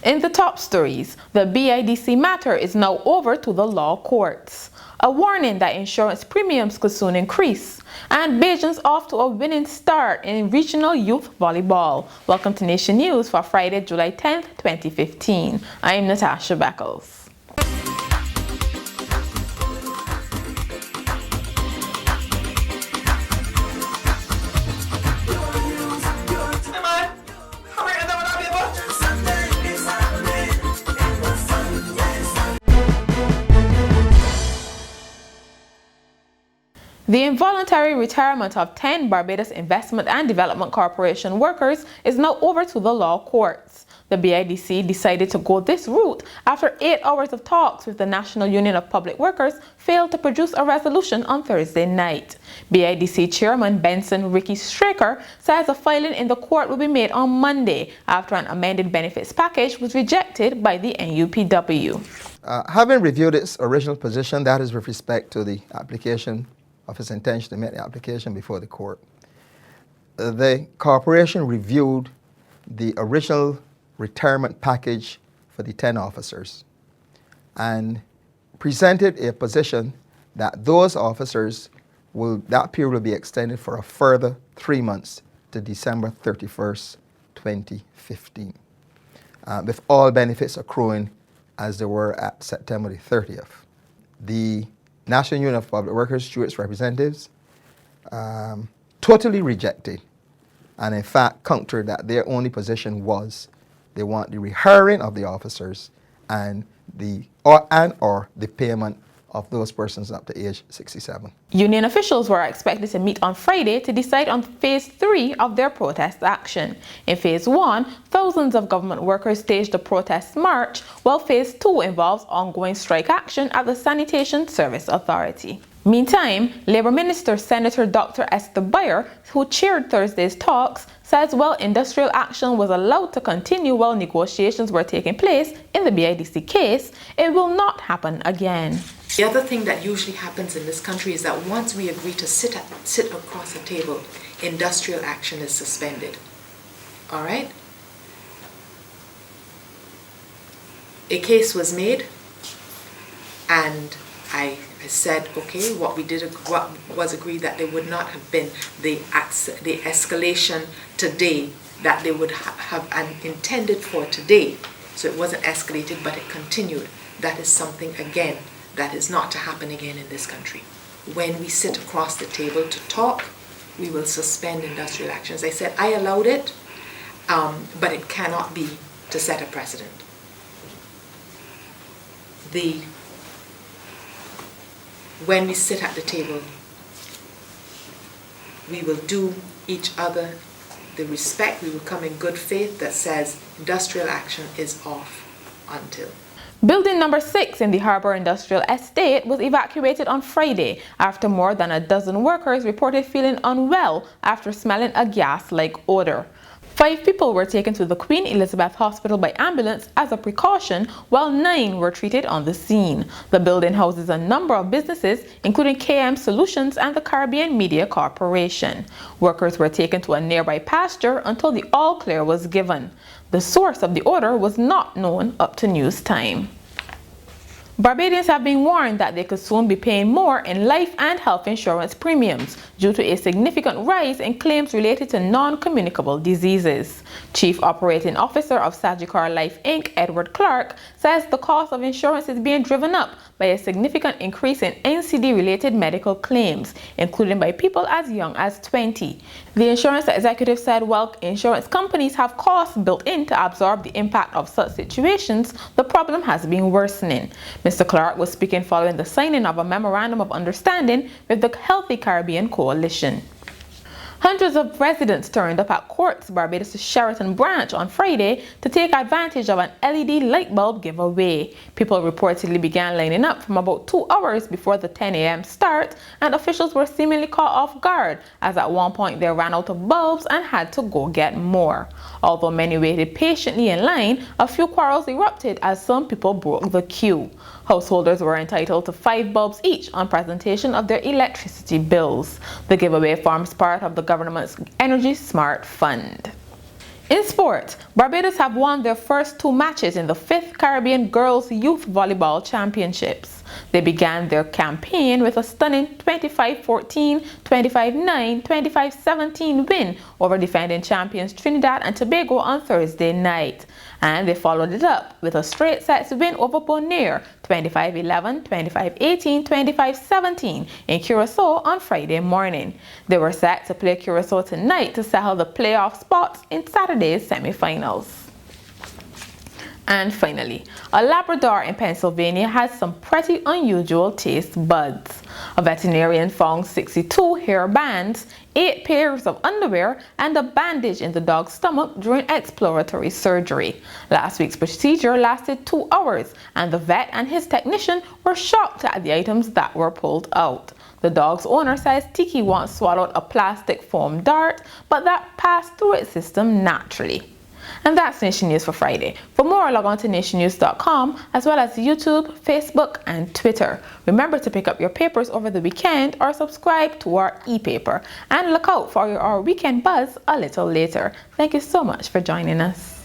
In the top stories, the BIDC matter is now over to the law courts. A warning that insurance premiums could soon increase. And Bajans off to a winning start in regional youth volleyball. Welcome to Nation News for Friday, July 10th, 2015. I'm Natasha Beckles. The involuntary retirement of 10 Barbados Investment and Development Corporation workers is now over to the law courts. The BIDC decided to go this route after 8 hours of talks with the National Union of Public Workers failed to produce a resolution on Thursday night. BIDC Chairman Benson Ricky Straker says a filing in the court will be made on Monday after an amended benefits package was rejected by the NUPW. Having reviewed its original position, that is with respect to the application of its intention to make the application before the court. The corporation reviewed the original retirement package for the 10 officers and presented a position that those officers that period will be extended for a further 3 months to December 31st, 2015, with all benefits accruing as they were at September the 30th. The National Union of Public Workers, through its representatives, totally rejected and in fact countered that their only position was they want the rehiring of the officers and the payment of those persons up to age 67. Union officials were expected to meet on Friday to decide on Phase 3 of their protest action. In Phase 1, thousands of government workers staged a protest march, while Phase 2 involves ongoing strike action at the Sanitation Service Authority. Meantime, Labour Minister Senator Dr. Esther Beyer, who chaired Thursday's talks, says while industrial action was allowed to continue while negotiations were taking place in the BIDC case, it will not happen again. The other thing that usually happens in this country is that once we agree to sit across the table, industrial action is suspended. All right? A case was made, and I said, okay, what was agreed that there would not have been the escalation today that they would have intended for today. So it wasn't escalated, but it continued. That is something, again, that is not to happen again in this country. When we sit across the table to talk, we will suspend industrial action. As I said, I allowed it, but it cannot be to set a precedent. When we sit at the table, we will do each other the respect, we will come in good faith that says industrial action is off until. Building number 6 in the Harbour Industrial Estate was evacuated on Friday after more than a dozen workers reported feeling unwell after smelling a gas-like odor. 5 people were taken to the Queen Elizabeth Hospital by ambulance as a precaution, while 9 were treated on the scene. The building houses a number of businesses, including KM Solutions and the Caribbean Media Corporation. Workers were taken to a nearby pasture until the all-clear was given. The source of the odor was not known up to news time. Barbadians have been warned that they could soon be paying more in life and health insurance premiums due to a significant rise in claims related to non-communicable diseases. Chief Operating Officer of Sagicor Life Inc., Edward Clark, says the cost of insurance is being driven up by a significant increase in NCD-related medical claims, including by people as young as 20. The insurance executive said while insurance companies have costs built in to absorb the impact of such situations, the problem has been worsening. Mr. Clark was speaking following the signing of a memorandum of understanding with the Healthy Caribbean Coalition. Hundreds of residents turned up at Courts Barbados' Sheraton branch on Friday to take advantage of an LED light bulb giveaway. People reportedly began lining up from about 2 hours before the 10 a.m. start, and officials were seemingly caught off guard as at one point they ran out of bulbs and had to go get more. Although many waited patiently in line, a few quarrels erupted as some people broke the queue. Householders were entitled to 5 bulbs each on presentation of their electricity bills. The giveaway forms part of the government's Energy Smart Fund. In sport, Barbados have won their first 2 matches in the 5th Caribbean Girls Youth Volleyball Championships. They began their campaign with a stunning 25-14, 25-9, 25-17 win over defending champions Trinidad and Tobago on Thursday night. And they followed it up with a straight sets win over Bonaire, 25-11, 25-18, 25-17 in Curacao on Friday morning. They were set to play Curacao tonight to settle the playoff spots in Saturday's semi-finals. And finally, a Labrador in Pennsylvania has some pretty unusual taste buds. A veterinarian found 62 hair bands, 8 pairs of underwear, and a bandage in the dog's stomach during exploratory surgery. Last week's procedure lasted 2 hours, and the vet and his technician were shocked at the items that were pulled out. The dog's owner says Tiki once swallowed a plastic foam dart, but that passed through its system naturally. And that's Nation News for Friday. For more, log on to nationnews.com as well as YouTube, Facebook, and Twitter. Remember to pick up your papers over the weekend or subscribe to our e-paper. And look out for our weekend buzz a little later. Thank you so much for joining us.